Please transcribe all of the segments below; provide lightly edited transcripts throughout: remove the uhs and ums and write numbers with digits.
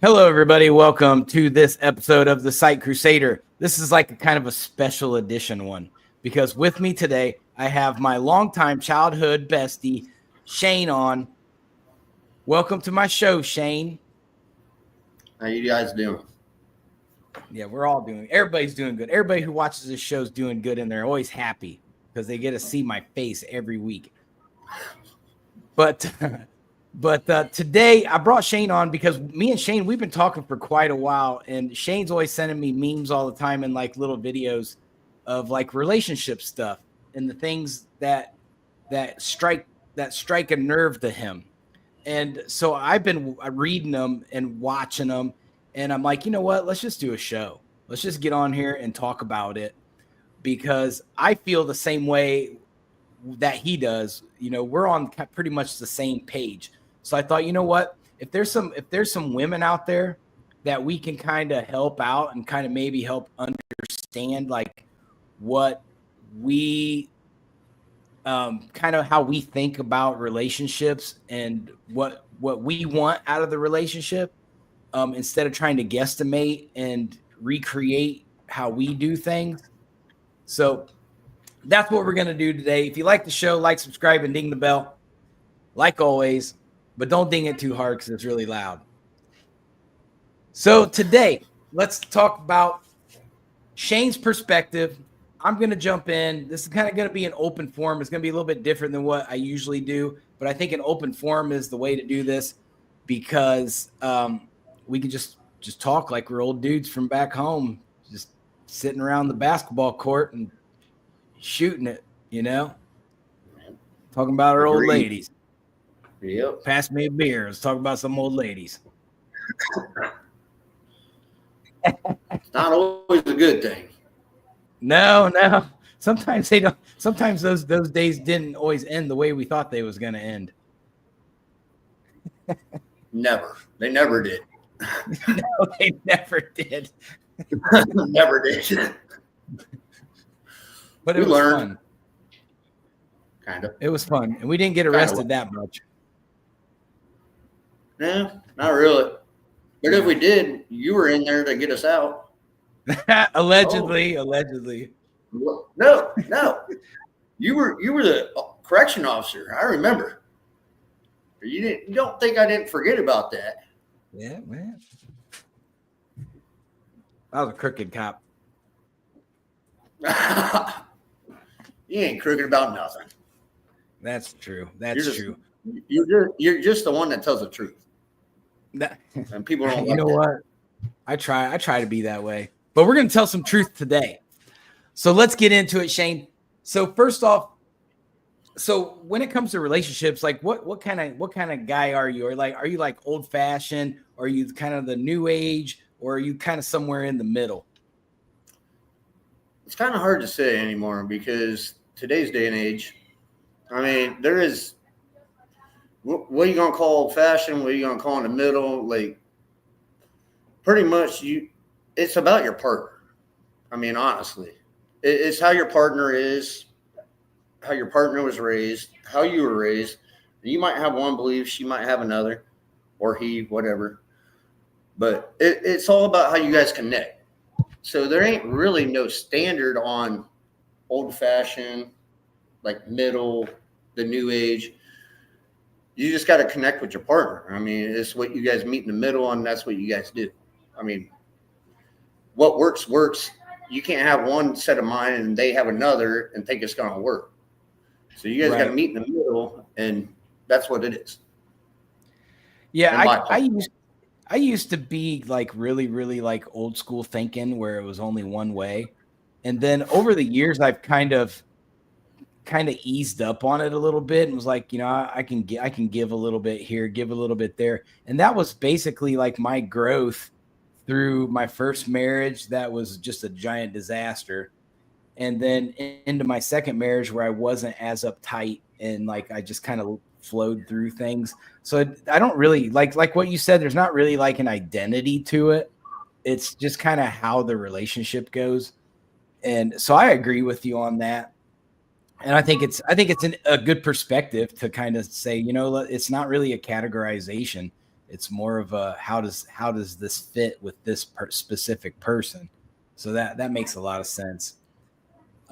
Hello, everybody. Welcome to this episode of the Site Crusader. This is like a kind of a special edition one because with me today, I have my longtime childhood bestie, Shane, on. Welcome to my show, Shane. How you guys doing? Yeah, everybody's doing good. Everybody who watches this show is doing good, and they're always happy because they get to see my face every week. But today I brought Shane on because me and Shane, we've been talking for quite a while, and Shane's always sending me memes all the time and like little videos of like relationship stuff and the things that strike a nerve to him. And so I've been reading them and watching them, and I'm like, you know what? Let's just do a show. Let's just get on here and talk about it because I feel the same way that he does. You know, we're on pretty much the same page. So I thought, you know what, if there's some women out there that we can kind of help out and kind of maybe help understand like what we kind of how we think about relationships and what we want out of the relationship, instead of trying to guesstimate and recreate how we do things. So that's what we're going to do today. If you like the show, like, subscribe, and ding the bell, like always. But don't ding it too hard because it's really loud. So today, let's talk about Shane's perspective. I'm going to jump in. This is kind of going to be an open forum. It's going to be a little bit different than what I usually do. But I think an open forum is the way to do this because we can just talk like we're old dudes from back home, just sitting around the basketball court and shooting it, you know? Talking about our old ladies. Yep. Pass me a beer. Let's talk about some old ladies. It's not always a good thing. No. Sometimes they don't. Sometimes those days didn't always end the way we thought they was going to end. Never. They never did. No, they never did. Never did. But it was fun. Kind of. It was fun. And we didn't get arrested that much. No, not really. But if we did, you were in there to get us out. Allegedly. No. You were the correction officer. I remember. You don't think I didn't forget about that? Yeah, man. I was a crooked cop. You ain't crooked about nothing. That's true. True. You're just the one that tells the truth. And people don't. You know what? I try to be that way. But we're going to tell some truth today. So let's get into it, Shane. So first off, so when it comes to relationships, like what kind of guy are you? Or like, are you like old fashioned? Or are you kind of the new age? Or are you kind of somewhere in the middle? It's kind of hard to say anymore because today's day and age, I mean, there is, what are you going to call old fashioned? What are you going to call in the middle? Like, pretty much it's about your partner. I mean, honestly, it's how your partner is, how your partner was raised, how you were raised. You might have one belief, she might have another, or he, whatever. But it's all about how you guys connect. So there ain't really no standard on old fashioned, like middle, the new age. You just got to connect with your partner. I mean, it's what you guys meet in the middle, and that's what you guys do. I mean, what works. You can't have one set of mind and they have another and think it's going to work. So you guys got to meet in the middle, and that's what it is. Yeah, I used to be like really, really like old school thinking where it was only one way. And then over the years, I've kind of eased up on it a little bit and was like, you know, I can give a little bit here, give a little bit there. And that was basically like my growth through my first marriage. That was just a giant disaster. And then into my second marriage where I wasn't as uptight and like, I just kind of flowed through things. So I don't really like what you said, there's not really like an identity to it. It's just kind of how the relationship goes. And so I agree with you on that. And I think it's a good perspective to kind of say, you know, it's not really a categorization. It's more of a how does this fit with this specific person? So that makes a lot of sense.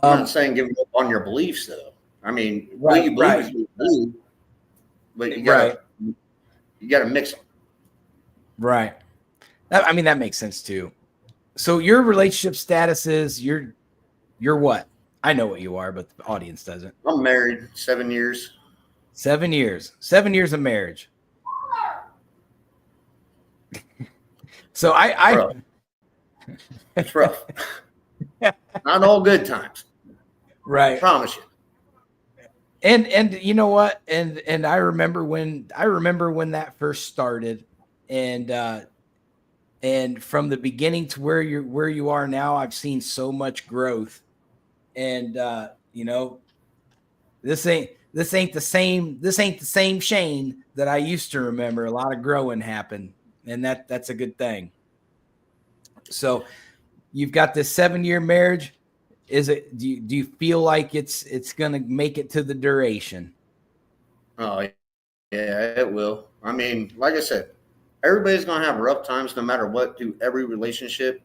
I'm not saying give up on your beliefs, though. I mean, what Right, you believe right, is what you believe, but right, you gotta mix them. right. I mean, that makes sense too. So your relationship status is you're what? I know what you are, but the audience doesn't. I'm married 7 years. 7 years. 7 years of marriage. So Bro, it's rough. Not all good times. I right. promise you. And you know what? And I remember when that first started, and from the beginning to where you are now, I've seen so much growth. And you know, this ain't the same Shane that I used to remember. A lot of growing happened, and that's a good thing. So you've got this 7-year marriage. Is it? Do you feel like it's gonna make it to the duration? Oh, yeah, it will. I mean, like I said, everybody's gonna have rough times no matter what through every relationship,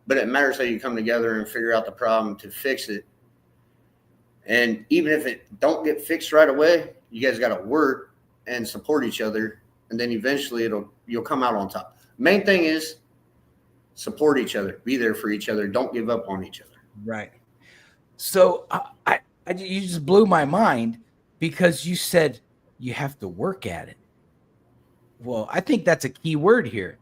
but it matters how you come together and figure out the problem to fix it. And even if it don't get fixed right away, you guys got to work and support each other, and then eventually you'll come out on top. Main thing is support each other, be there for each other, don't give up on each other. Right. So you just blew my mind because you said you have to work at it. Well, I think that's a key word here.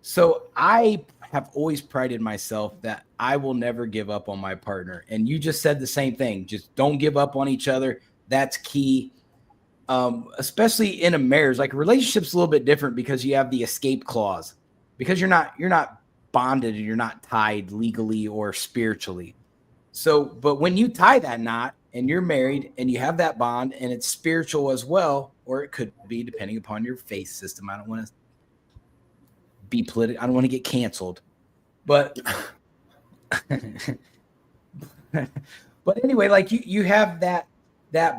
So I have always prided myself that I will never give up on my partner. And you just said the same thing. Just don't give up on each other. That's key. Especially in a marriage. Like a relationship's a little bit different because you have the escape clause. Because you're not bonded and you're not tied legally or spiritually. So, but when you tie that knot and you're married and you have that bond and it's spiritual as well, or it could be depending upon your faith system. I don't want to be political. I don't want to get canceled, but but anyway, like you have that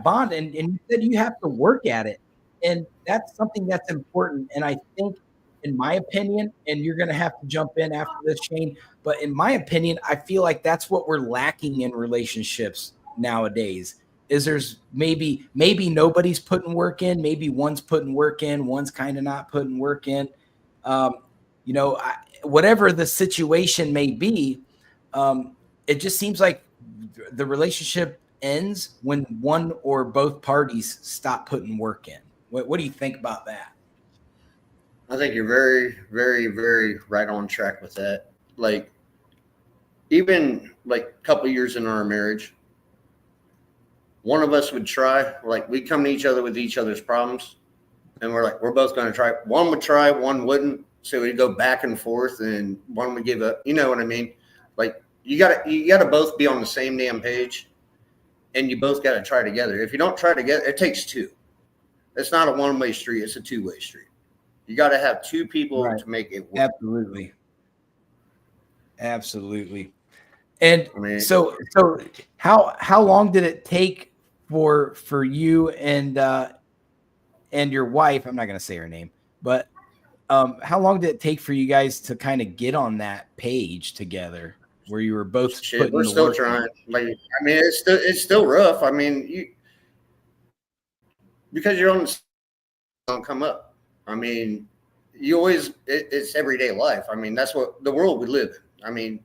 bond, and you said you have to work at it, and that's something that's important. And I think, in my opinion, and you're going to have to jump in after this, Shane, but in my opinion, I feel like that's what we're lacking in relationships nowadays. Is there's maybe nobody's putting work in, maybe one's putting work in, one's kind of not putting work in. Um, whatever the situation may be, it just seems like the relationship ends when one or both parties stop putting work in. What do you think about that? I think you're very, very, very right on track with that. Like, even like a couple years in our marriage, one of us would try, like, we'd come to each other with each other's problems, and we're both going to try. One would try, one wouldn't. So we'd go back and forth, and one would give up. You know what I mean? Like, you gotta both be on the same damn page, and you both got to try together. If you don't try together, it takes two. It's not a one-way street; it's a two-way street. You got to have two people to make it work. Absolutely. And I mean, so how long did it take for you and your wife? I'm not going to say her name, but how long did it take for you guys to kind of get on that page together where you were both we're still trying. Like, I mean, it's still rough. I mean, because you're on the don't come up. I mean, you always it's everyday life. I mean, that's what the world we live in. I mean,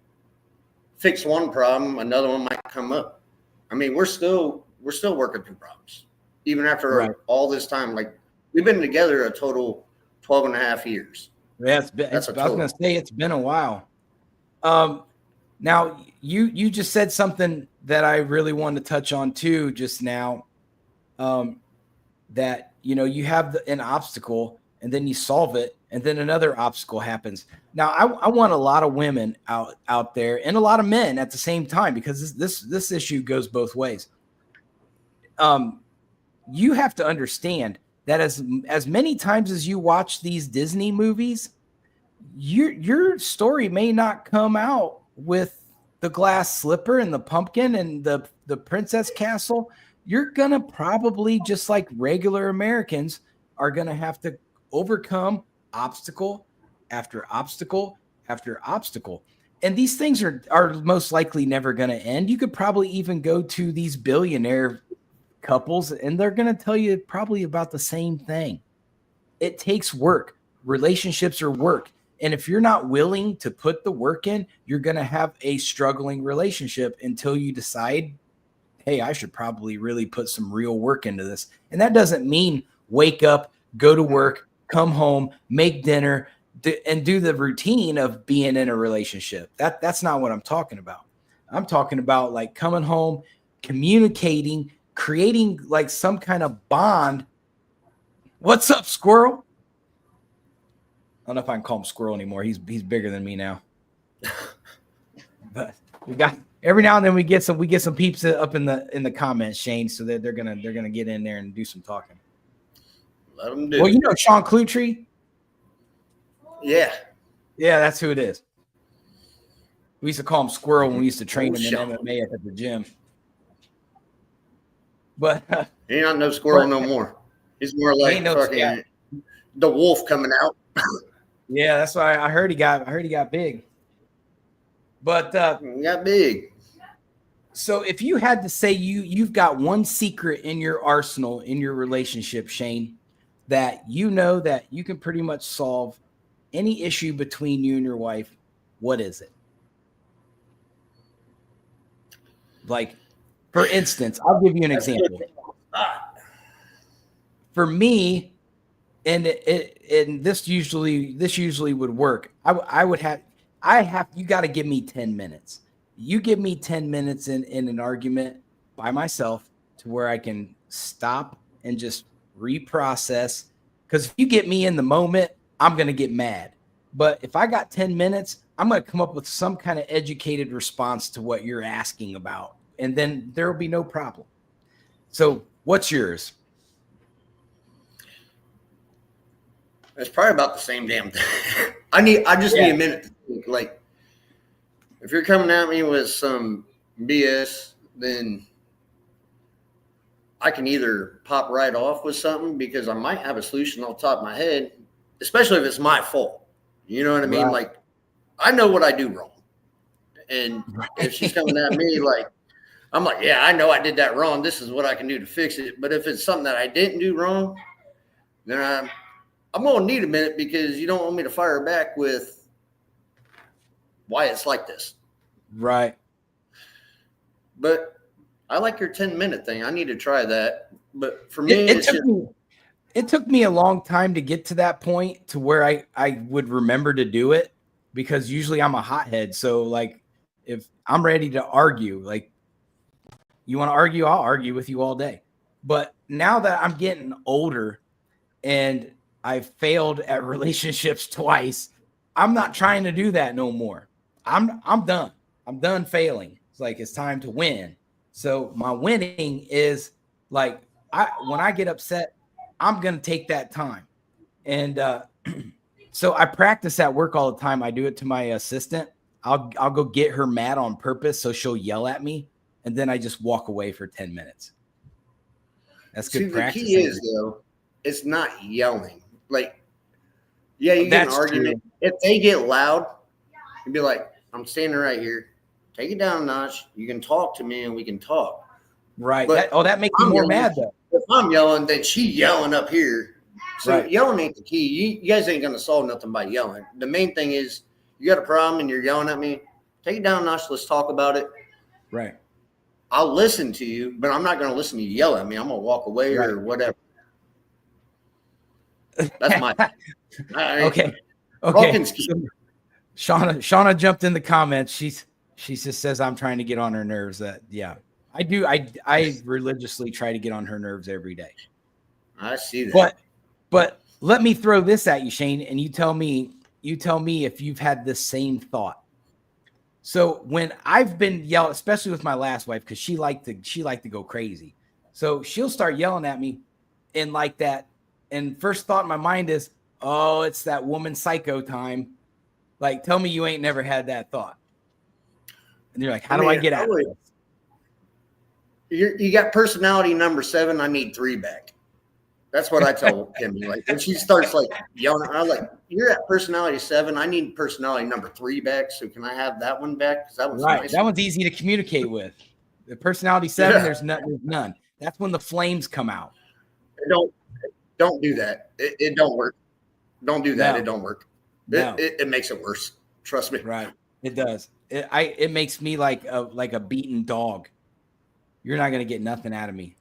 fix one problem, another one might come up. I mean, we're still working through problems even after all this time. Like, we've been together a total 12 and a half years. Yeah, I was going to say it's been a while. Now you just said something that I really wanted to touch on too just now. That you have an obstacle and then you solve it and then another obstacle happens. Now I want a lot of women out there and a lot of men at the same time, because this issue goes both ways. You have to understand that as many times as you watch these Disney movies, your story may not come out with the glass slipper and the pumpkin and the princess castle. You're gonna probably, just like regular Americans, are gonna have to overcome obstacle after obstacle after obstacle. And these things are most likely never going to end. You could probably even go to these billionaire couples and they're going to tell you probably about the same thing. It takes work. Relationships are work. And if you're not willing to put the work in, you're going to have a struggling relationship until you decide, hey, I should probably really put some real work into this. And that doesn't mean wake up, go to work, come home, make dinner, and do the routine of being in a relationship. That's not what I'm talking about. I'm talking about like coming home, communicating, creating like some kind of bond. What's up, Squirrel? I don't know if I can call him Squirrel anymore. He's bigger than me now. But we got every now and then we get some peeps up in the comments, Shane, so that they're gonna get in there and do some talking. Let them do. Well, you know Sean Clutry? Yeah, that's who it is. We used to call him Squirrel when we used to train him in MMA at the gym. But he ain't no squirrel no more. He's more like fucking the wolf coming out. Yeah, that's why I heard he got big. But he got big. So if you had to say you've got one secret in your arsenal in your relationship, Shane, that you know that you can pretty much solve any issue between you and your wife, what is it? Like, for instance, I'll give you an example. For me, and this usually would work. You got to give me 10 minutes. You give me 10 minutes in an argument by myself to where I can stop and just reprocess. Because if you get me in the moment, I'm going to get mad. But if I got 10 minutes, I'm going to come up with some kind of educated response to what you're asking about. And then there will be no problem. So what's yours? It's probably about the same damn thing. I just need a minute to think. Like, if you're coming at me with some BS, then I can either pop right off with something because I might have a solution off the top of my head, especially if it's my fault. You know what I mean? Right. Like, I know what I do wrong. And if she's coming at me, like, I'm like, yeah, I know I did that wrong. This is what I can do to fix it. But if it's something that I didn't do wrong, then I'm going to need a minute because you don't want me to fire back with why it's like this. Right. But I like your 10-minute thing. I need to try that. But for me, it took me a long time to get to that point to where I would remember to do it, because usually I'm a hothead. So like if I'm ready to argue, like you want to argue, I'll argue with you all day. But now that I'm getting older and I've failed at relationships twice, I'm not trying to do that no more. I'm done. I'm done failing. It's like it's time to win. So my winning is like when I get upset, I'm gonna take that time. And so I practice at work all the time. I do it to my assistant. I'll go get her mad on purpose so she'll yell at me, and then I just walk away for 10 minutes. That's good practice. The key is though, it's not yelling. Like, yeah, you get an argument. True. If they get loud, you'd be like, I'm standing right here. Take it down a notch. You can talk to me and we can talk. Right. That makes me more mad though. If I'm yelling, then she yelling up here. So yelling ain't the key. You guys ain't going to solve nothing by yelling. The main thing is you got a problem and you're yelling at me. Take it down a notch. Let's talk about it. Right. I'll listen to you, but I'm not going to listen to you yell at me. I'm going to walk away or whatever. That's my Okay. Shauna jumped in the comments. She just says I'm trying to get on her nerves. I do. I religiously try to get on her nerves every day. I see that. But let me throw this at you, Shane, and you tell me if you've had the same thought. So when I've been yelled, especially with my last wife, because she liked to go crazy. So she'll start yelling at me and like that. And first thought in my mind is, oh, it's that woman psycho time. Like, tell me you ain't never had that thought. And you're like, how do I get out of this? You got personality number 7. I need 3 back. That's what I tell Kimmy. Like when she starts like yelling, I'm like, "You're at personality 7. I need personality number 3 back. So can I have that one back? Because that was Right. nice." That one's easy to communicate with. The personality 7, Yeah. there's none. That's when the flames come out. Don't do that. It don't work. Don't do that. No, It don't work. no. It makes it worse. Trust me. Right. It does. It makes me like a beaten dog. You're not gonna get nothing out of me.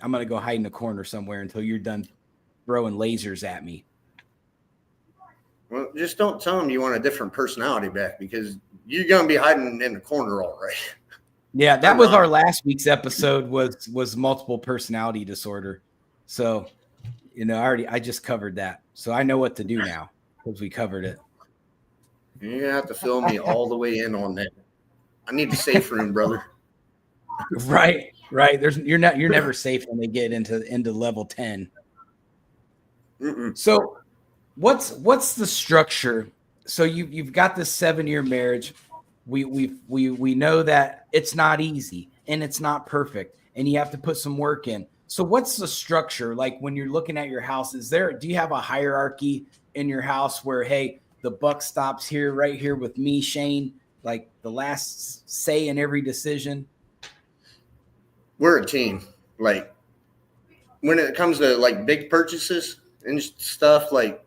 I'm gonna go hide in the corner somewhere until you're done throwing lasers at me. Well, just don't tell them you want a different personality back because you're gonna be hiding in the corner, all right. Yeah, that was our last week's episode was multiple personality disorder. So, I just covered that. So I know what to do now because we covered it. You're gonna have to fill me all the way in on that. I need the safe room, brother. Right. You're never safe when they get into level 10. Mm-mm. So what's the structure? So you've got this 7-year marriage. We know that it's not easy and it's not perfect and you have to put some work in. So what's the structure like when you're looking at your house? Do you have a hierarchy in your house where, hey, the buck stops here, right here with me, Shane, like the last say in every decision? We're a team. Like when it comes to like big purchases and stuff, like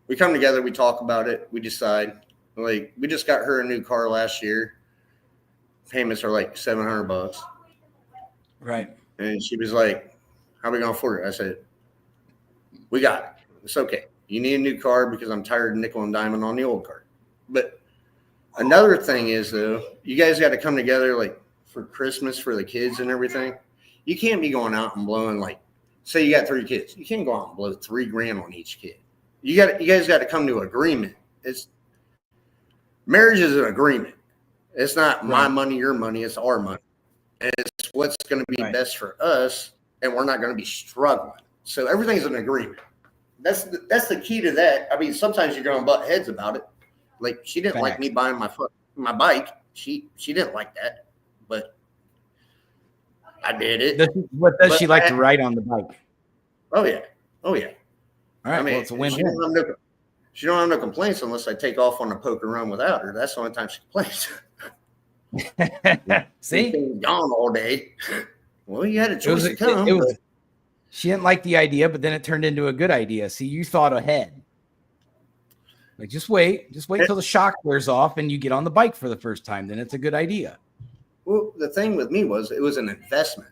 we come together, we talk about it, we decide. Like we just got her a new car last year. Payments are like $700. Right. And she was like, "How are we gonna afford it?" I said, "We got it. It's okay. You need a new car because I'm tired of nickel and diamond on the old car." But another thing is though, you guys got to come together like for Christmas for the kids and everything. You can't be going out and blowing like, say you got 3 kids. You can't go out and blow $3,000 on each kid. You guys got to come to agreement. Marriage is an agreement. It's not my money, your money. It's our money. And it's what's going to be best for us. And we're not going to be struggling. So everything's an agreement. That's the key to that. I mean, sometimes you're going to butt heads about it. Like she didn't like me buying my bike. She didn't like that, but I did it. What does she like to ride on the bike? Oh yeah. All right. I mean, well, it's a win-win. She don't have no complaints unless I take off on a poker run without her. That's the only time she complains. See, gone all day. Well, you had a choice to come. She didn't like the idea, but then it turned into a good idea. See, you thought ahead. Like, just wait till the shock wears off and you get on the bike for the first time. Then it's a good idea. Well, the thing with me was it was an investment.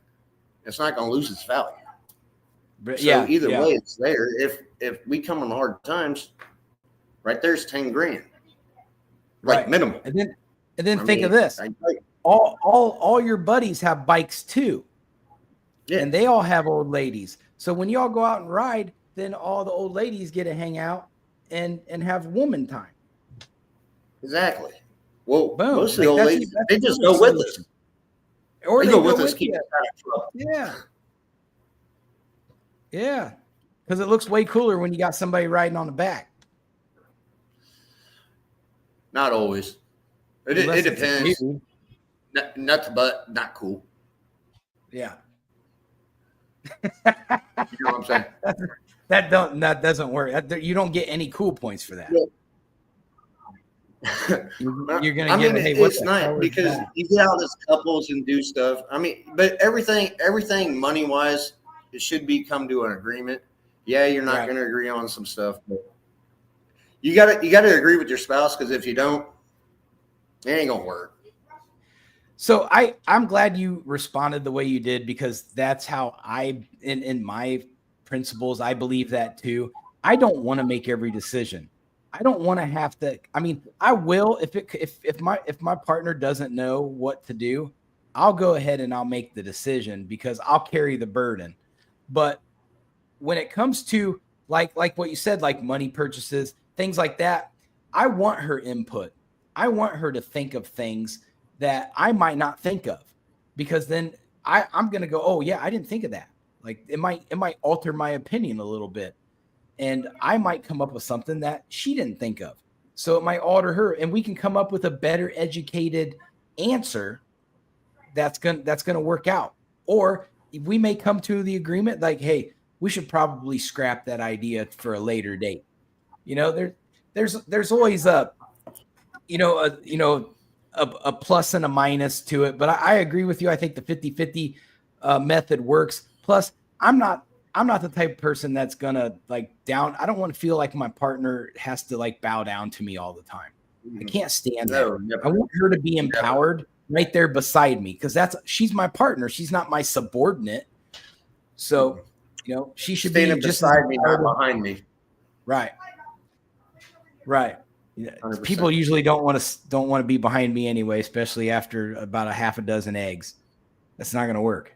It's not going to lose its value. But so either way, it's there. If we come on hard times, right there's $10,000, like minimum. And then think of this: all your buddies have bikes too, and they all have old ladies. So when y'all go out and ride, then all the old ladies get to hang out and have woman time. Exactly. Well, boom. Most of the old ladies they just go with us, or they go with us. Yeah, because it looks way cooler when you got somebody riding on the back. Not always. It depends. Nut to butt, not cool. Yeah. You know what I'm saying? That doesn't work. You don't get any cool points for that. You're gonna get. Hey, it's nice because you get out as couples and do stuff. I mean, but everything money wise, it should be come to an agreement. Yeah, you're not going to agree on some stuff, but you got to agree with your spouse because if you don't, it ain't gonna work. So I'm glad you responded the way you did because that's how in my principles I believe that too. I don't want to make every decision. I don't want to have to. I mean, I will if my partner doesn't know what to do, I'll go ahead and I'll make the decision because I'll carry the burden. But when it comes to like what you said, like money purchases, things like that, I want her input. I want her to think of things that I might not think of because then I'm going to go, oh yeah, I didn't think of that. Like it might alter my opinion a little bit. And I might come up with something that she didn't think of. So it might alter her and we can come up with a better educated answer that's going to work out. Or we may come to the agreement like, hey, we should probably scrap that idea for a later date. There's always a plus and a minus to it, but I agree with you. I think the 50-50 method works. Plus, I'm not the type of person that's gonna like down. I don't want to feel like my partner has to like bow down to me all the time. I can't stand that. Never. I want her to be empowered right there beside me, because she's my partner. She's not my subordinate. So, she should be just beside me, not behind me. Right. Right. Yeah. People usually don't want to be behind me anyway, especially after about a half a dozen eggs. That's not going to work.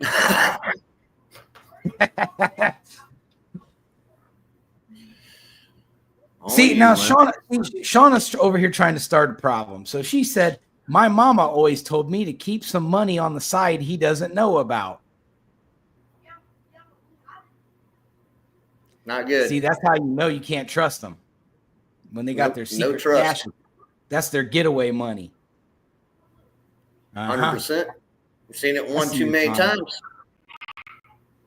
See, now Shauna's over here trying to start a problem. So she said, my mama always told me to keep some money on the side he doesn't know about. Not good. See, that's how you know you can't trust them. When they got their secret cash, that's their getaway money. 100%. I've seen it one too many times.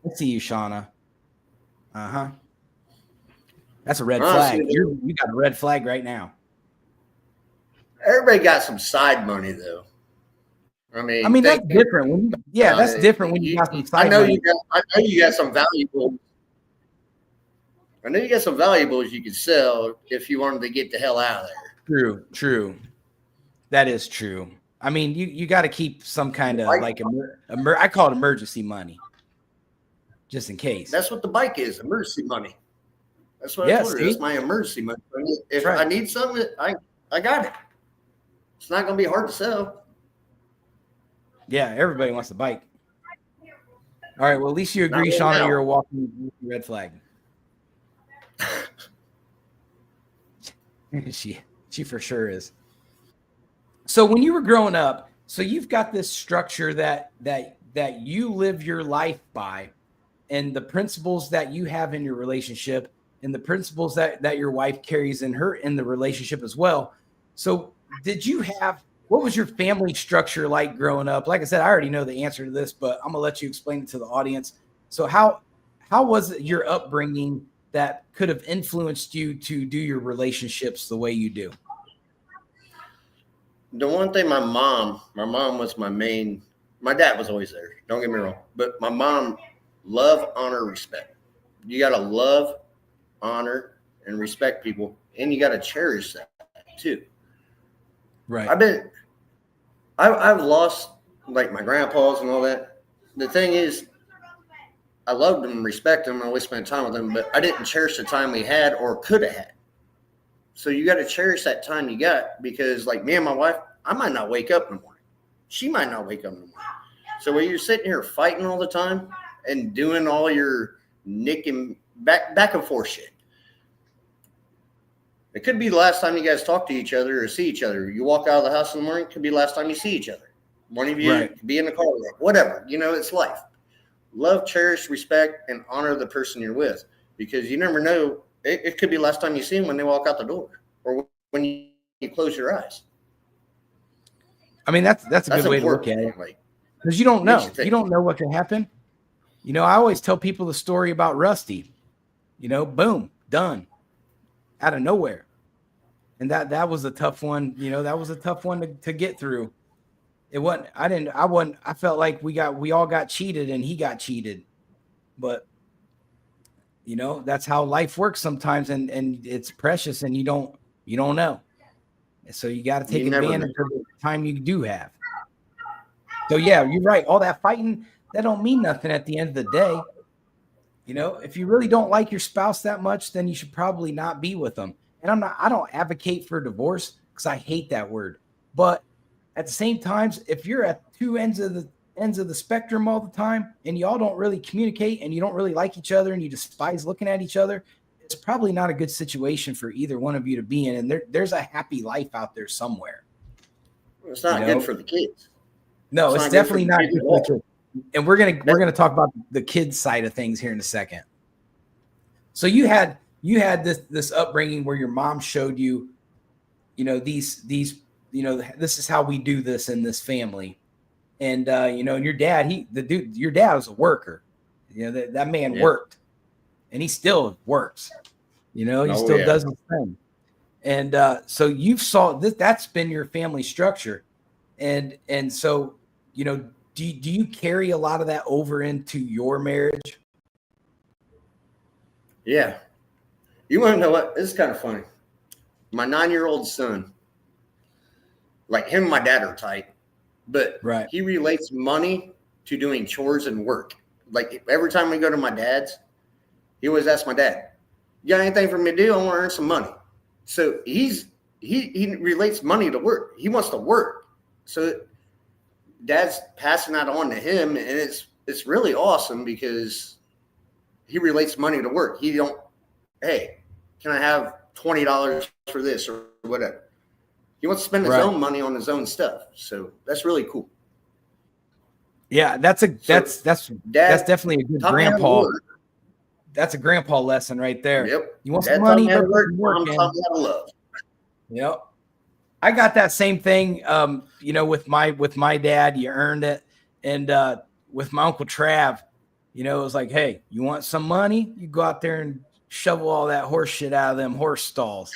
I see you, Shauna. That's a red flag. You got a red flag right now. Everybody got some side money, though. I mean, that's different. That's different when you got some side money. I know you got some valuables. I know you got some valuables you could sell if you wanted to get the hell out of there. True. That is true. I mean, you got to keep some kind of I call it emergency money, just in case. That's what the bike is, emergency money. That's what I told her. That's my emergency money. If I need something, I got it. It's not going to be hard to sell. Yeah, everybody wants a bike. All right, well, at least you agree, Shauna, you're a walking red flag. She for sure is. So when you were growing up, so you've got this structure that you live your life by, and the principles that you have in your relationship, and the principles that your wife carries in the relationship as well. So what was your family structure like growing up? Like I said, I already know the answer to this, but I'm gonna let you explain it to the audience. So how was it your upbringing that could have influenced you to do your relationships the way you do? The one thing, my mom was my dad was always there. Don't get me wrong. But my mom, love, honor, respect. You got to love, honor, and respect people. And you got to cherish that too. Right. I've lost like my grandpas and all that. The thing is, I loved them, respect them, I always spent time with them, but I didn't cherish the time we had or could have had. So you got to cherish that time you got, because like me and my wife, I might not wake up in the morning. She might not wake up in the morning. So when you're sitting here fighting all the time and doing all your nicking back and forth shit, it could be the last time you guys talk to each other or see each other. You walk out of the house in the morning, it could be the last time you see each other. One of you could be in the car, whatever. It's life. Love, cherish, respect, and honor the person you're with, because you never know. It could be the last time you see them when they walk out the door, or when you close your eyes. I mean, that's a good way to look at it, because you don't know. You don't know what can happen. I always tell people the story about Rusty. Boom, done, out of nowhere, and that was a tough one. That was a tough one to get through. It wasn't. I felt like we all got cheated, and he got cheated, but. That's how life works sometimes, and it's precious, and you don't know. So you got to take advantage of the time you do have. So yeah, you're right. All that fighting, that don't mean nothing at the end of the day. If you really don't like your spouse that much, then you should probably not be with them. And I don't advocate for divorce, because I hate that word. But at the same time, if you're at two ends of the spectrum all the time, and y'all don't really communicate, and you don't really like each other, and you despise looking at each other, it's probably not a good situation for either one of you to be in. And there's a happy life out there somewhere. It's not good for the kids. No, it's definitely not good for the kids. And we're gonna talk about the kids side of things here in a second. So you had this upbringing where your mom showed you, this is how we do this in this family. And and your dad, your dad was a worker. That man worked, and he still works. He still does his thing. And so you've saw this. That's been your family structure, and so do you carry a lot of that over into your marriage? Yeah. You want to know what? This is kind of funny. My 9-year-old son, like him and my dad are tight, but he relates money to doing chores and work. Like every time we go to my dad's, he always asks my dad, "You got anything for me to do? I want to earn some money." So he relates money to work. He wants to work. So dad's passing that on to him, and it's really awesome because he relates money to work. He don't, hey, can I have $20 for this or whatever? He wants to spend his own money on his own stuff. So that's really cool. Yeah, that's definitely a good grandpa. That's a grandpa lesson right there. Yep. You want some money? Love. Yep. I got that same thing. With my dad, you earned it, and with my Uncle Trav, it was like, hey, you want some money? You go out there and shovel all that horse shit out of them horse stalls.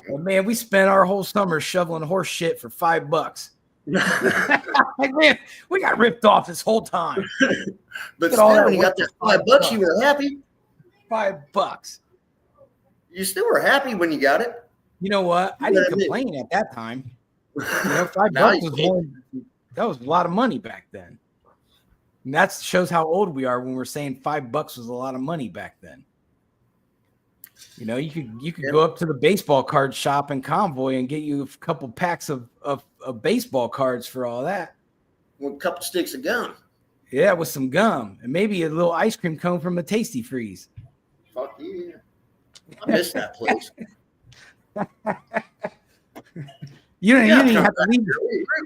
Well, man, we spent our whole summer shoveling horse shit for $5. Like, man, we got ripped off this whole time. But still, when you got that $5, you were happy. $5. You still were happy when you got it. You know what? I didn't complain at that time. $5 was more. That was a lot of money back then. And that shows how old we are when we're saying $5 was a lot of money back then. You could go up to the baseball card shop in Convoy and get you a couple packs of baseball cards for all that. With a couple sticks of gum. Yeah, with some gum and maybe a little ice cream cone from a Tasty Freeze. Fuck yeah. I miss that place. You didn't have to leave.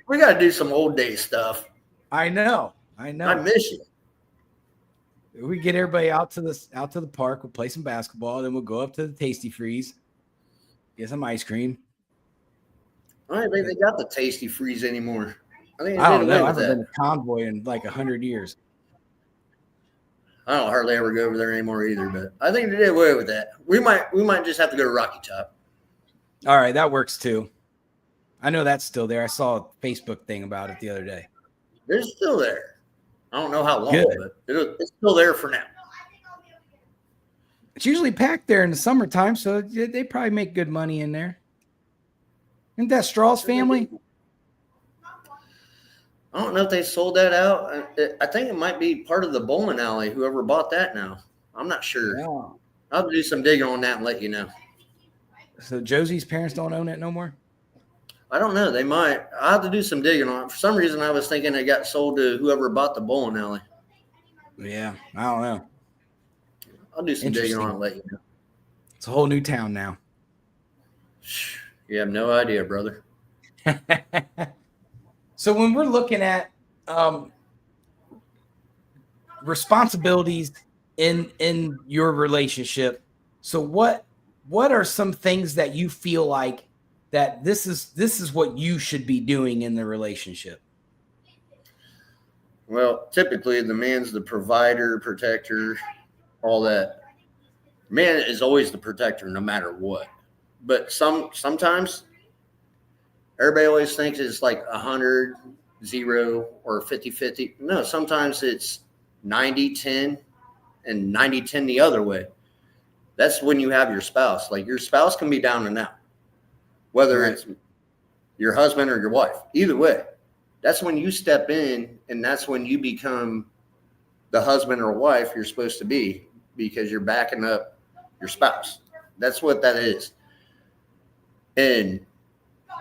We got to do some old day stuff. I know. I miss you. We get everybody out to the park. We'll play some basketball. Then we'll go up to the Tasty Freeze, get some ice cream. I don't think they got the Tasty Freeze anymore. I don't know. I haven't been to Convoy in like 100 years. I don't hardly ever go over there anymore either, but I think they did away with that. We might just have to go to Rocky Top. All right, that works too. I know that's still there. I saw a Facebook thing about it the other day. They're still there. I don't know how long, but it's still there for now. It's usually packed there in the summertime, so they probably make good money in there. Isn't that Strauss family? I don't know if they sold that out. I think it might be part of the bowling alley, whoever bought that now. I'm not sure. Yeah. I'll do some digging on that and let you know. So Josie's parents don't own it no more? I don't know. They might. I'll have to do some digging on it. For some reason, I was thinking it got sold to whoever bought the bowling alley. Yeah, I don't know. I'll do some digging on it and let you know. It's a whole new town now. You have no idea, brother. So when we're looking at responsibilities in your relationship, so what are some things that you feel like that this is what you should be doing in the relationship? Well, typically the man's the provider, protector, all that. Man is always the protector no matter what. But sometimes everybody always thinks it's like 100, 0 or 50-50. No, sometimes it's 90-10 and 90-10 the other way. That's when you have your spouse. Like your spouse can be down and out, whether it's your husband or your wife. Either way, that's when you step in, and that's when you become the husband or wife you're supposed to be, because you're backing up your spouse. That's what that is. And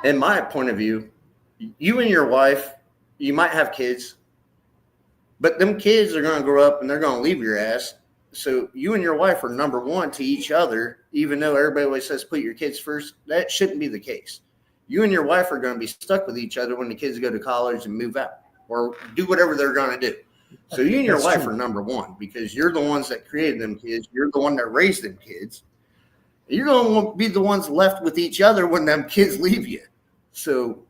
in my point of view, you and your wife, you might have kids, but them kids are going to grow up and they're going to leave your ass. So you and your wife are number one to each other, even though everybody always says put your kids first. That shouldn't be the case. You and your wife are going to be stuck with each other when the kids go to college and move out or do whatever they're going to do. So you and your wife are number one because you're the ones that created them kids. You're the one that raised them kids. You're going to be the ones left with each other when them kids leave you. So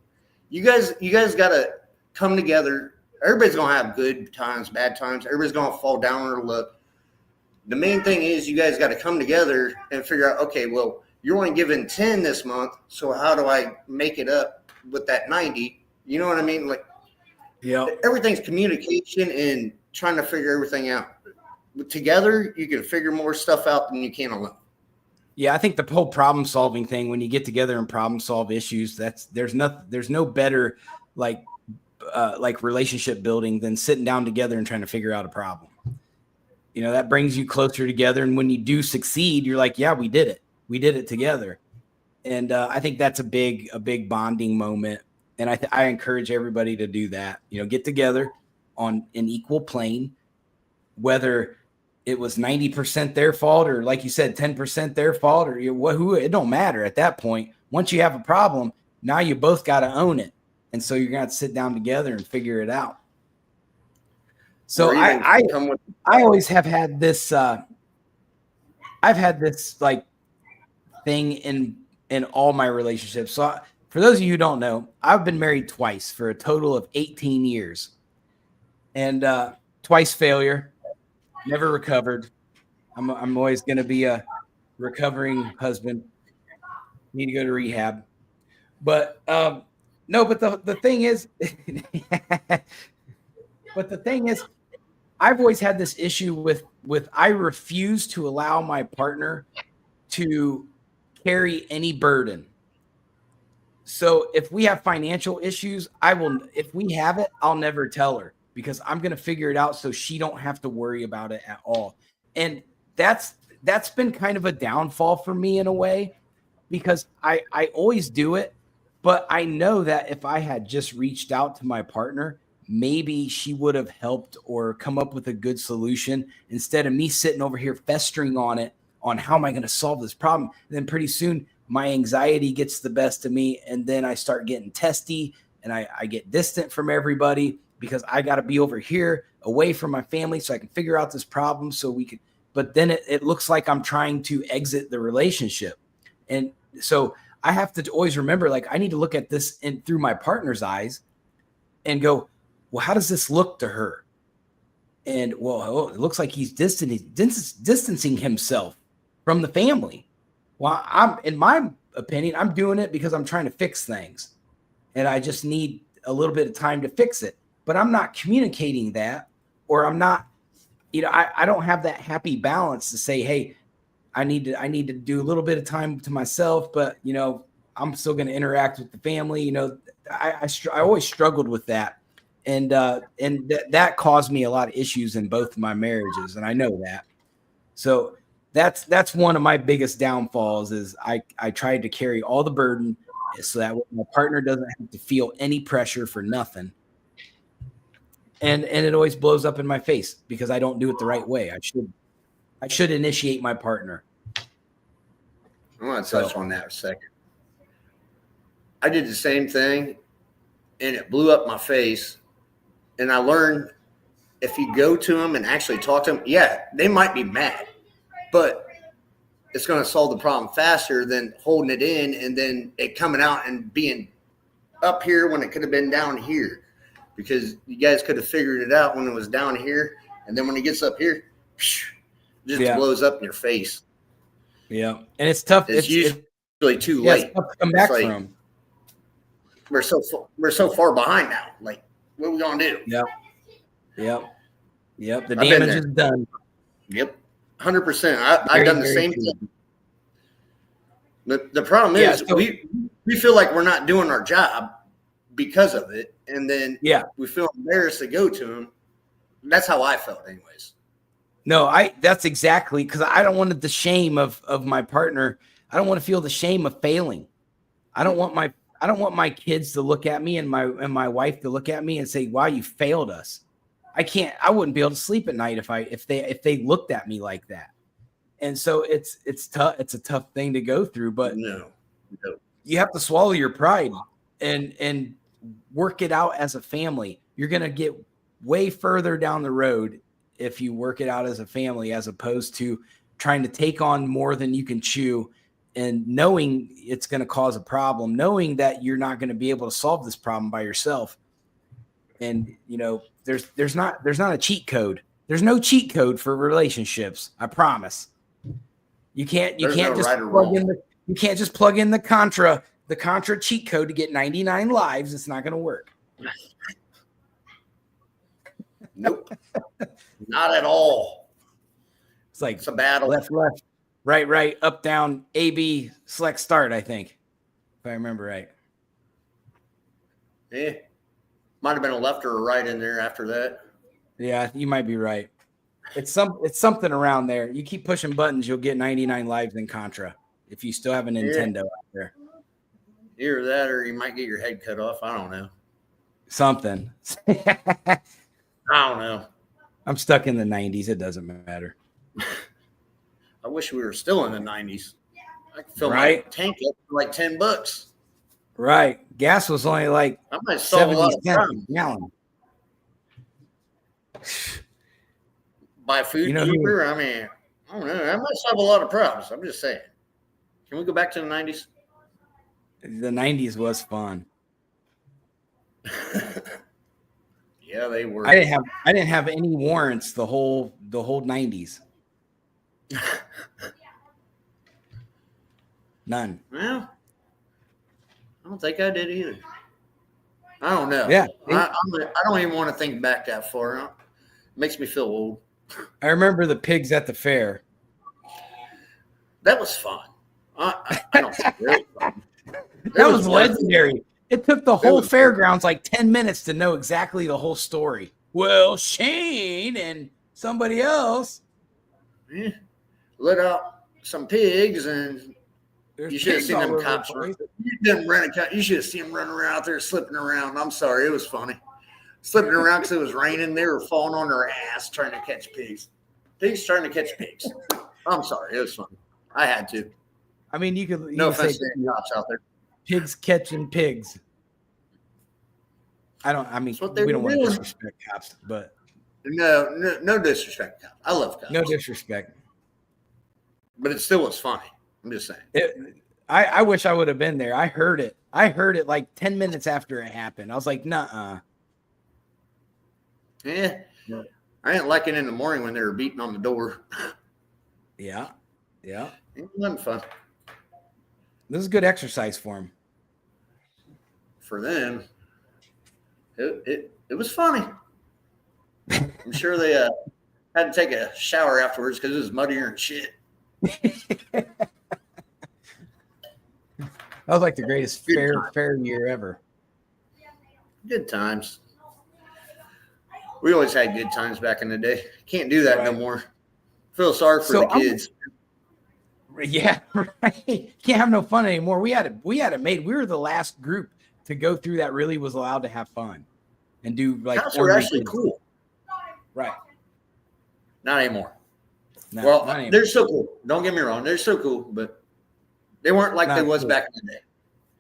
you guys got to come together. Everybody's going to have good times, bad times. Everybody's going to fall down on their luck. The main thing is you guys got to come together and figure out, okay, well, you're only given 10 this month, so how do I make it up with that 90? You know what I mean? Like, yeah, everything's communication and trying to figure everything out. Together, you can figure more stuff out than you can alone. Yeah, I think the whole problem solving thing, when you get together and problem solve issues, there's no better like relationship building than sitting down together and trying to figure out a problem. You know, that brings you closer together. And when you do succeed, you're like, yeah, we did it. We did it together. And I think that's a big bonding moment. And I encourage everybody to do that. You know, get together on an equal plane, whether it was 90% their fault or, like you said, 10% their fault, or who, it don't matter at that point. Once you have a problem, now you both got to own it. And so you're going to have to sit down together and figure it out. So I always have had this, I've had this like thing in all my relationships. So for those of you who don't know, I've been married twice for a total of 18 years, and twice failure, never recovered. I'm always going to be a recovering husband. Need to go to rehab. But no, but the thing is, I've always had this issue with I refuse to allow my partner to carry any burden. So if we have financial issues, if we have it, I'll never tell her, because I'm going to figure it out so she don't have to worry about it at all. And that's been kind of a downfall for me in a way, because I always do it, but I know that if I had just reached out to my partner, maybe she would have helped or come up with a good solution, instead of me sitting over here festering on it, on how am I going to solve this problem. And then pretty soon my anxiety gets the best of me, and then I start getting testy, and I get distant from everybody, because I got to be over here away from my family so I can figure out this problem so we can. But then it looks like I'm trying to exit the relationship. And so I have to always remember, like, I need to look at this through my partner's eyes and go, well, how does this look to her? And well, it looks like he's distancing himself from the family. Well, in my opinion, I'm doing it because I'm trying to fix things, and I just need a little bit of time to fix it. But I'm not communicating that, or I'm not, I don't have that happy balance to say, hey, I need to do a little bit of time to myself, but I'm still going to interact with the family. I always struggled with that. And that caused me a lot of issues in both of my marriages, and I know that. So that's one of my biggest downfalls, is I tried to carry all the burden so that my partner doesn't have to feel any pressure for nothing. And it always blows up in my face because I don't do it the right way. I should initiate my partner. I want to touch on that a second. I did the same thing, and it blew up my face. And I learned, if you go to them and actually talk to them, yeah, they might be mad, but it's going to solve the problem faster than holding it in and then it coming out and being up here when it could have been down here, because you guys could have figured it out when it was down here. And then when it gets up here, it just blows up in your face. Yeah. And it's tough. It's usually too late. It's tough to come back from. We're so far behind now. Like, what are we going to do? Yep. The damage is done. Yep. 100%. I've done the same thing. The problem is we feel like we're not doing our job because of it. And then we feel embarrassed to go to them. That's how I felt anyways. No, that's exactly, because I don't want the shame of my partner. I don't want to feel the shame of failing. I don't want my kids to look at me and my wife to look at me and say, wow, you failed us. I wouldn't be able to sleep at night if they looked at me like that. And so it's tough. It's a tough thing to go through, but no. You have to swallow your pride and work it out as a family. You're going to get way further down the road if you work it out as a family, as opposed to trying to take on more than you can chew, and knowing it's going to cause a problem, knowing that you're not going to be able to solve this problem by yourself. And there's not a cheat code. There's no cheat code for relationships. I promise. You can't There's no just right or wrong. you can't just plug in the Contra cheat code to get 99 lives. It's not going to work. Nope. Not at all. It's a battle. Left, right, up, down, A, B, select, start, I think. If I remember right. Yeah. Might have been a left or a right in there after that. Yeah, you might be right. It's something around there. You keep pushing buttons, you'll get 99 lives in Contra if you still have a Nintendo out there. Either that or you might get your head cut off. I don't know. Something. I don't know. I'm stuck in the 90s. It doesn't matter. I wish we were still in the 90s. I could fill my tank up for like $10. Right. Gas was only like I might solve a lot of problems. a gallon. Buy food cheaper. I mean, I don't know. I might solve a lot of problems. I'm just saying. Can we go back to the 90s? The 90s was fun. Yeah, they were. I didn't have any warrants the whole 90s. None. Well, I don't think I did either. I don't know. Yeah. I don't even want to think back that far. It makes me feel old. I remember the pigs at the fair. That was fun. I don't think it was fun. That was legendary. It took the whole fairgrounds like 10 minutes to know exactly the whole story. Well, Shane and somebody else let out some pigs, and you should have seen them cops. You didn't rent a cop. You should have seen them running around out there slipping around. I'm sorry, it was funny. Slipping around because it was raining. They were falling on their ass trying to catch pigs. Pigs trying to catch pigs. I'm sorry, it was funny. I had to. I mean, you could. No offense to any cops out there. Pigs catching pigs. We don't want to disrespect cops, but no disrespect, cops. I love cops. No disrespect, but it still was funny. I'm just saying. I wish I would have been there. I heard it like 10 minutes after it happened. I was like, nuh-uh. Yeah. I didn't like it in the morning when they were beating on the door. Yeah. It wasn't fun. This is good exercise for them. For them, it was funny. I'm sure they had to take a shower afterwards because it was muddier and shit. That was like the greatest fair year ever. Good times. We always had good times back in the day. Can't do that no more. Feel sorry for the kids. Yeah, right. Can't have no fun anymore. We had it made. We were the last group to go through that really was allowed to have fun and do like. Cops are actually cool. Right. Not anymore. No, well, not anymore. They're so cool. Don't get me wrong. They're so cool, but they weren't like they was back in the day.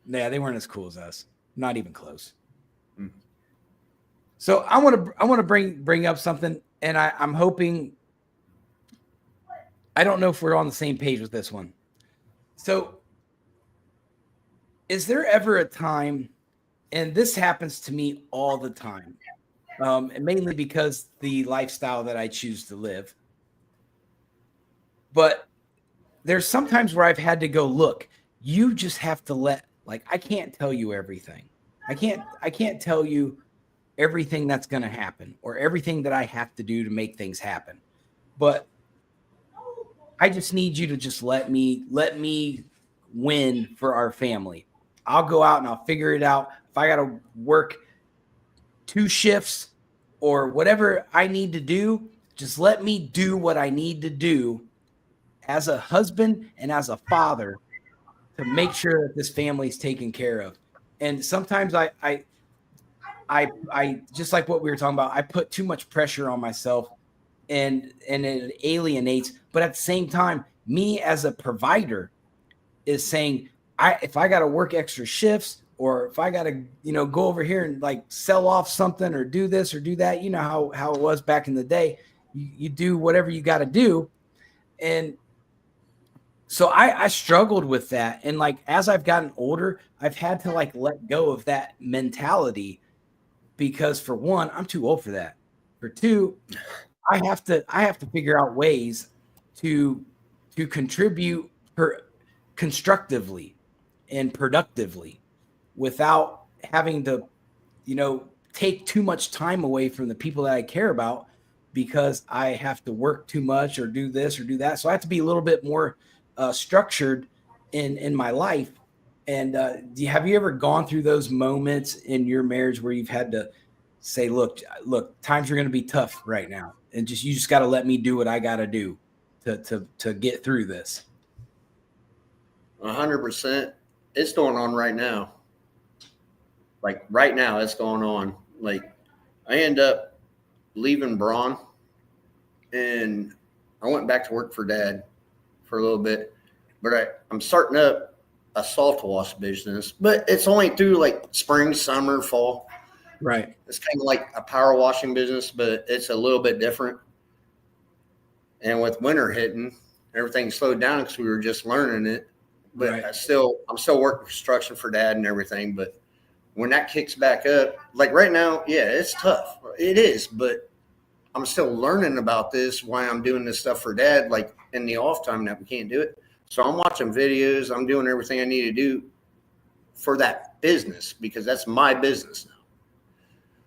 Yeah, they weren't as cool as us. Not even close. Mm. So I want to bring up something, and I'm hoping. I don't know if we're on the same page with this one. So, is there ever a time, and this happens to me all the time, and mainly because the lifestyle that I choose to live, but there's sometimes where I've had to go, look, you just have to I can't tell you everything. I can't tell you everything that's going to happen or everything that I have to do to make things happen. But I just need you to just let me win for our family. I'll go out and I'll figure it out. If I got to work 2 shifts or whatever I need to do, just let me do what I need to do as a husband and as a father to make sure that this family is taken care of. And sometimes I just like what we were talking about, I put too much pressure on myself and it alienates. But at the same time, me as a provider is saying, if I got to work extra shifts or if I got to, go over here and like sell off something or do this or do that, you know how it was back in the day, you do whatever you got to do. And so I struggled with that. And like, as I've gotten older, I've had to like let go of that mentality because for one, I'm too old for that. For two, I have to figure out ways to contribute constructively and productively without having to, take too much time away from the people that I care about because I have to work too much or do this or do that. So I have to be a little bit more structured in my life. And have you ever gone through those moments in your marriage where you've had to say, look, times are going to be tough right now, and you just got to let me do what I got to do to get through this? 100%. It's going on right now. Like right now, it's going on. Like I end up leaving Braun, and I went back to work for Dad for a little bit, but I'm starting up a soft wash business, but it's only through like spring, summer, fall. Right. It's kind of like a power washing business, but it's a little bit different. And with winter hitting, everything slowed down because we were just learning it. But right. I'm still working construction for Dad and everything. But when that kicks back up, like right now, yeah, it's tough. It is, but I'm still learning about this, why I'm doing this stuff for Dad, like in the off time that we can't do it. So I'm watching videos. I'm doing everything I need to do for that business because that's my business now.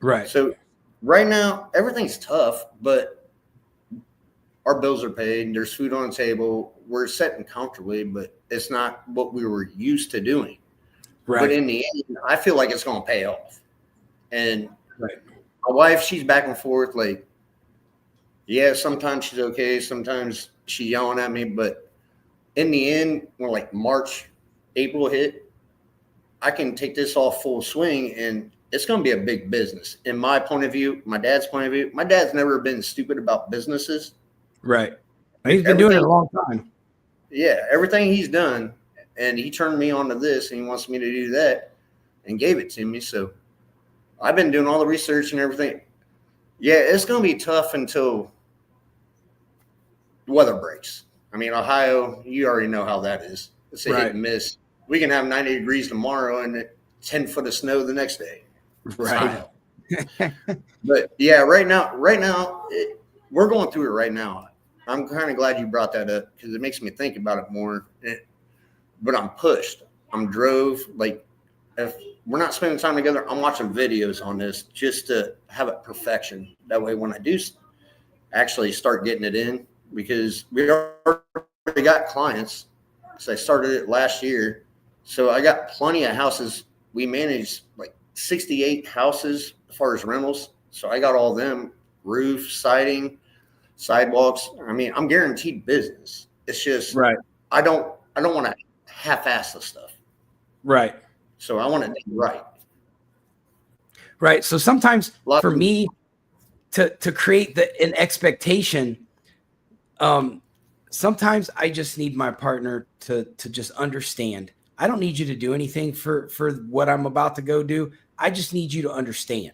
Right. So right now, everything's tough, but our bills are paid. There's food on the table. We're sitting comfortably, but it's not what we were used to doing. Right. But in the end, I feel like it's going to pay off. And right. My wife, she's back and forth. Like, yeah, sometimes she's okay. Sometimes she's yelling at me. But in the end, when like March, April hit, I can take this off full swing and it's going to be a big business. In my point of view, my dad's point of view, my dad's never been stupid about businesses. Right. He's been doing it a long time. Yeah, everything he's done. And he turned me on to this and he wants me to do that and gave it to me. So I've been doing all the research and everything. Yeah, it's going to be tough until the weather breaks. I mean, Ohio, you already know how that is. It's a hit and miss. We can have 90 degrees tomorrow and 10 foot of snow the next day. Right. But yeah, right now, we're going through it right now. I'm kind of glad you brought that up because it makes me think about it more. But I'm pushed. I'm drove. Like, if we're not spending time together, I'm watching videos on this just to have it perfection. That way, when I do actually start getting it in, because we already got clients, because I started it last year. So I got plenty of houses. We manage like 68 houses as far as rentals. So I got all them, roof, siding, sidewalks. I mean, I'm guaranteed business. It's just right. I don't want to half-ass the stuff. Right. So I want it to be right. Right. So sometimes for me to create an expectation, sometimes I just need my partner to just understand. I don't need you to do anything for what I'm about to go do. I just need you to understand.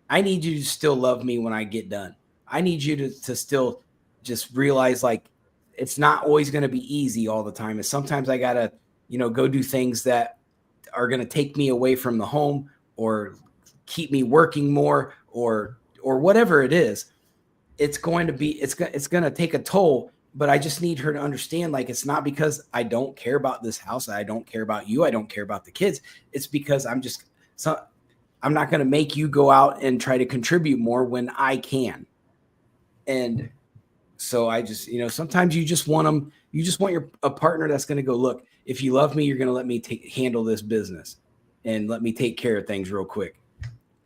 I need you to still love me when I get done. I need you to still just realize like it's not always going to be easy all the time. And sometimes I got to, go do things that are going to take me away from the home or keep me working more or whatever it is. It's going to take a toll, but I just need her to understand, like, it's not because I don't care about this house. I don't care about you. I don't care about the kids. It's because I'm not going to make you go out and try to contribute more when I can. And so I just, sometimes you just want a partner that's going to go, look, if you love me, you're going to let me handle this business and let me take care of things real quick.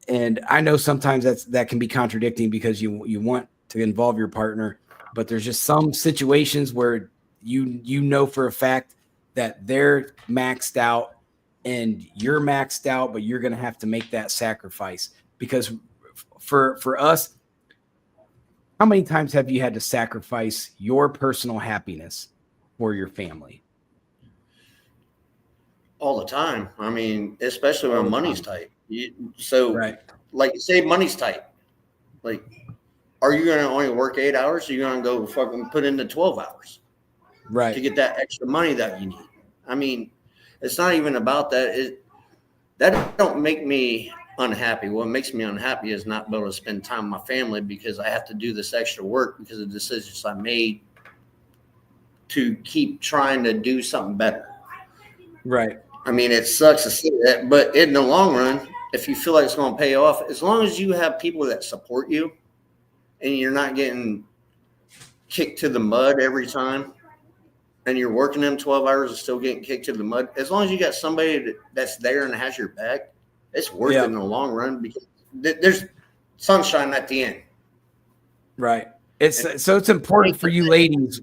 And I know sometimes that can be contradicting because you want to involve your partner, but there's just some situations where you know for a fact that they're maxed out and you're maxed out, but you're going to have to make that sacrifice because for us, how many times have you had to sacrifice your personal happiness for your family? All the time. I mean, especially when money's tight. Right. Like, say money's tight. Like, are you going to only work 8 hours? Or are you going to go fucking put in the 12 hours? Right. To get that extra money that you need. I mean, it's not even about that. That don't make me unhappy. What makes me unhappy is not being able to spend time with my family because I have to do this extra work because of the decisions I made to keep trying to do something better. Right. I mean, it sucks to see that, but in the long run, if you feel like it's going to pay off, as long as you have people that support you and you're not getting kicked to the mud every time and you're working them 12 hours and still getting kicked to the mud, as long as you got somebody that's there and has your back, it's worth it in the long run because there's sunshine at the end. Right. So it's important for you ladies.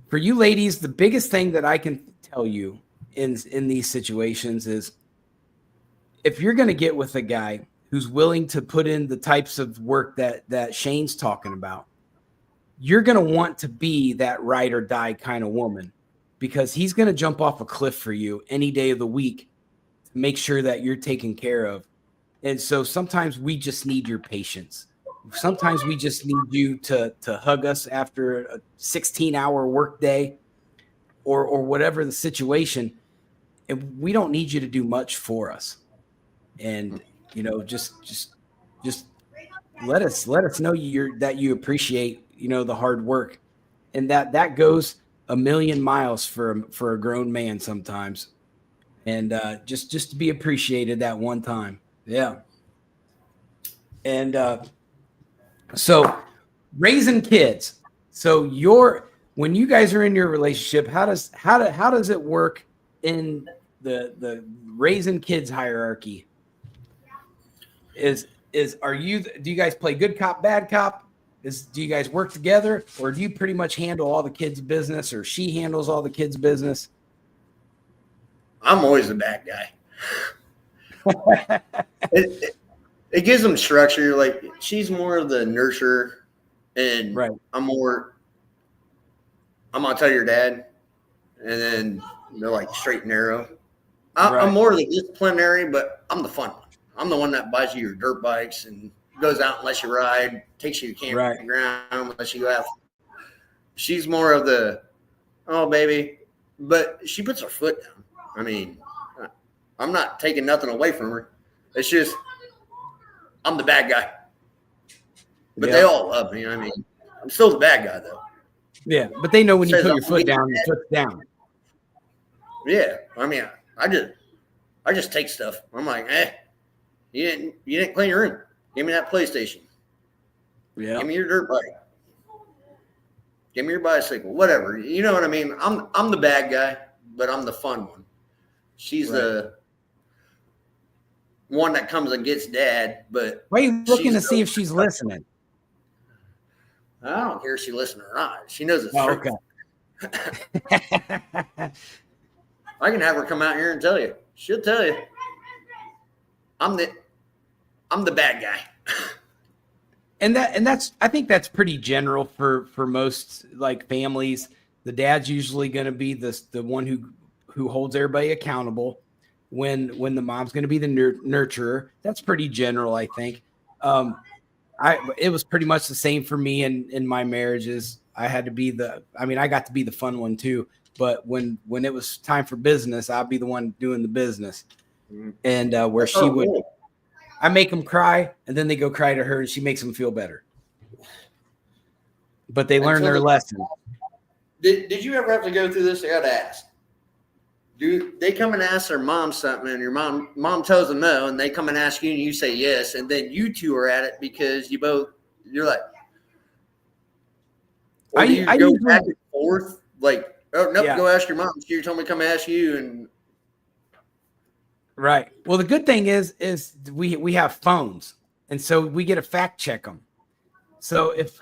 For you ladies, the biggest thing that I can tell you in these situations is if you're going to get with a guy who's willing to put in the types of work that Shane's talking about, you're going to want to be that ride or die kind of woman because he's going to jump off a cliff for you any day of the week to make sure that you're taken care of. And so sometimes we just need your patience. Sometimes we just need you to hug us after a 16-hour workday or whatever the situation. And we don't need you to do much for us. And, you know, just let us know that you appreciate, you know, the hard work. And that goes a million miles for a grown man sometimes. And just to be appreciated that one time. Yeah. And so raising kids. So when you guys are in your relationship, how does it work in the raising kids hierarchy? Do you guys play good cop, bad cop? Do you guys work together, or do you pretty much handle all the kids' business, or she handles all the kids' business? I'm always the bad guy. It gives them structure. Like she's more of the nurturer, and right. I'm gonna tell your dad, and then they're like straight and narrow. I'm more of the disciplinary, but I'm the fun one. I'm the one that buys you your dirt bikes and goes out and lets you ride, takes you to campground, lets you have. She's more of the, oh baby, but she puts her foot down. I mean, I'm not taking nothing away from her. It's just I'm the bad guy. But they all love me. I mean, I'm still the bad guy though. Yeah, but they know when you put your foot down, your foot's down. Yeah, I mean, I just take stuff. I'm like, you didn't clean your room. Give me that PlayStation. Yeah. Give me your dirt bike. Give me your bicycle. Whatever. You know what I mean? I'm the bad guy, but I'm the fun one. She's the one that comes and gets dad, but why are you looking to see if she's listening? I don't care if she listens or not. She knows it's true. Okay. I can have her come out here and tell you. She'll tell you. I'm the bad guy. And that's I think that's pretty general for most like families. The dad's usually going to be the one who holds everybody accountable. When the mom's going to be the nurturer, that's pretty general, I think. It was pretty much the same for me in my marriages. I had to be I got to be the fun one too. But when it was time for business, I'd be the one doing the business. And where she would, I make them cry, and then they go cry to her, and she makes them feel better. But they learn their lesson. Did you ever have to go through this? I got to ask. Do they come and ask their mom something, and your mom tells them no, and they come and ask you, and you say yes, and then you two are at it because you're like, or do you go back and forth? Like, oh nope, go ask your mom. She told me to come ask you, and right. Well, the good thing is we have phones, and so we get to fact check them. So if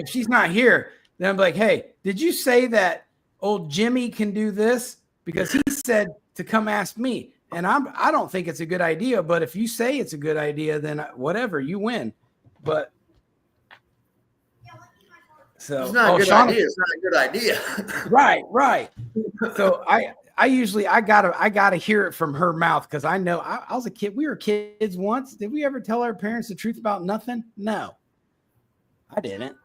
she's not here, then I'm like, hey, did you say that old Jimmy can do this? Because he said to come ask me, and I don't think it's a good idea. But if you say it's a good idea, then whatever, you win. But so it's not a good idea. It's not a good idea. Right. So I usually gotta hear it from her mouth because I know I was a kid. We were kids once. Did we ever tell our parents the truth about nothing? No, I didn't.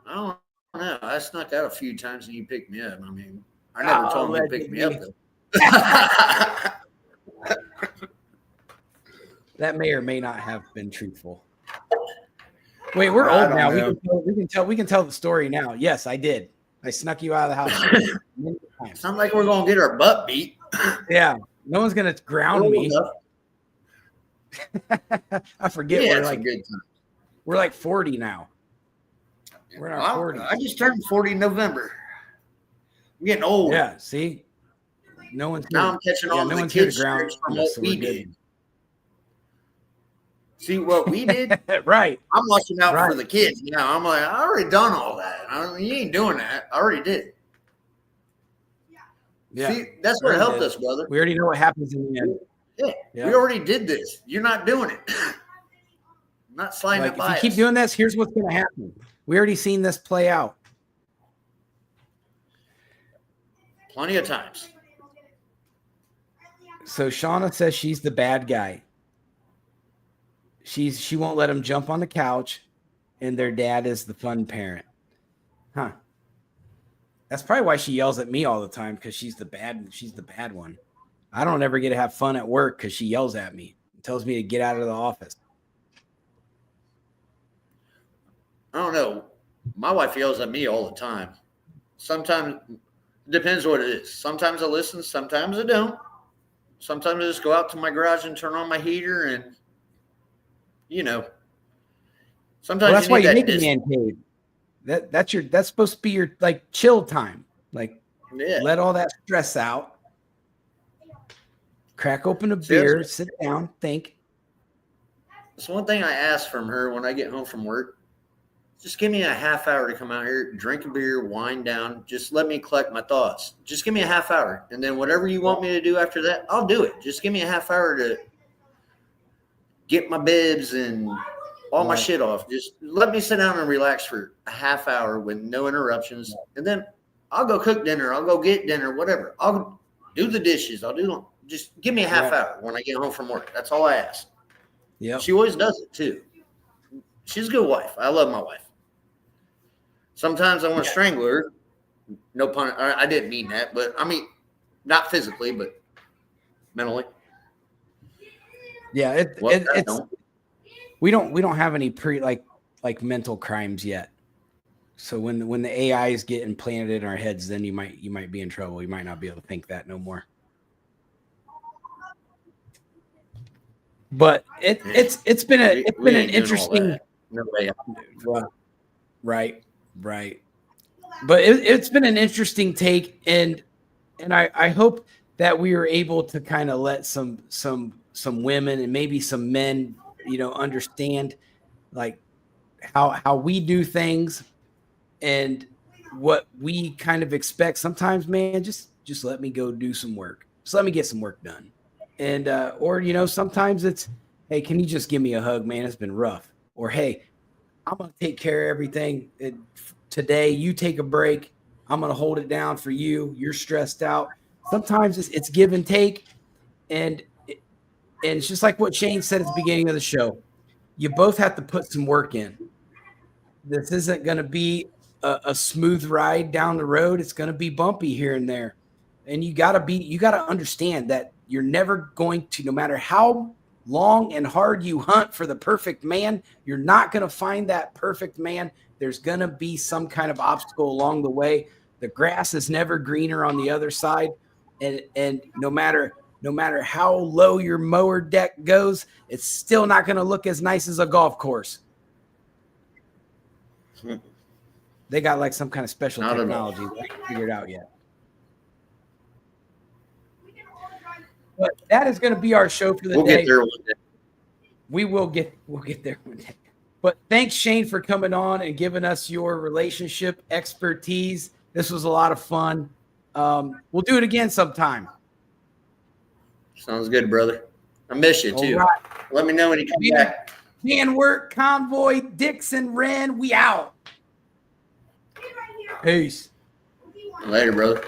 I don't know. I snuck out a few times and you picked me up. I mean, I never told him to pick me up though. That may or may not have been truthful. Wait, we're I old don't now. know. We can tell the story now. Yes, I did. I snuck you out of the house many times. It's not like we're gonna get our butt beat. Yeah, no one's gonna ground me. I forget We we're had like some good times. we're like 40 now. We're in our 40s. I just turned 40 in November. I'm getting old. Yeah, see, no one's Now here. I'm catching Yeah, all no the one's here to kids ground tricks from us, what so we we're good. did. See what we did? Right. I'm watching out Right. for the kids now. I'm like, I already done all that. You ain't doing that. I already did. Yeah. See, that's what Already helped did. us, brother. We already know what happens in the end. Yeah, Yeah. we already did this. You're not doing it. Not sliding Like it if by you keep us. doing this, here's what's going to happen. We already seen this play out. Plenty of times. So Shauna says she's the bad guy. She won't let him jump on the couch, and their dad is the fun parent. Huh. That's probably why she yells at me all the time, because she's the bad one. I don't ever get to have fun at work because she yells at me and tells me to get out of the office. I don't know. My wife yells at me all the time. Sometimes it depends what it is. Sometimes I listen, sometimes I don't. Sometimes I just go out to my garage and turn on my heater, and sometimes Well, that's why you need make that a man cave. That's supposed to be your like chill time. Like let all that stress out. Crack open a beer, sit down, think. It's one thing I ask from her when I get home from work. Just give me a half hour to come out here, drink a beer, wind down. Just let me collect my thoughts. Just give me a half hour. And then whatever you want me to do after that, I'll do it. Just give me a half hour to get my bibs and all my shit off. Just let me sit down and relax for a half hour with no interruptions. And then I'll go cook dinner. I'll go get dinner, whatever. I'll do the dishes. Just give me a half hour when I get home from work. That's all I ask. Yeah. She always does it too. She's a good wife. I love my wife. Sometimes I want to strangle her. No pun. I didn't mean that, but I mean, not physically, but mentally. Yeah, it's we don't have any like mental crimes yet. So when the AIs get implanted in our heads, then you might be in trouble. You might not be able to think that no more. But it's been an interesting. No way. Right. But it's been an interesting take, and I hope that we were able to kind of let some women and maybe some men, understand like how we do things and what we kind of expect. Sometimes, man, just let me go do some work. Just let me get some work done. And or sometimes it's, hey, can you just give me a hug, man? It's been rough. Or hey, I'm going to take care of everything today. You take a break. I'm going to hold it down for you. You're stressed out. Sometimes it's give and take. And it's just like what Shane said at the beginning of the show. You both have to put some work in. This isn't going to be a smooth ride down the road. It's going to be bumpy here and there. And you got to understand that you're never going to, no matter how long and hard you hunt for the perfect man, you're not going to find that perfect man. There's going to be some kind of obstacle along the way. The grass is never greener on the other side. And no matter how low your mower deck goes, it's still not going to look as nice as a golf course. They got like some kind of special technology that I haven't figured out yet. But that is going to be our show for the day. We'll get there one day. We'll get there one day. But thanks, Shane, for coming on and giving us your relationship expertise. This was a lot of fun. We'll do it again sometime. Sounds good, brother. I miss you too. Right. Let me know when you come back. Man Work, Convoy, Dixon, Wren, we out. Peace. Later, brother.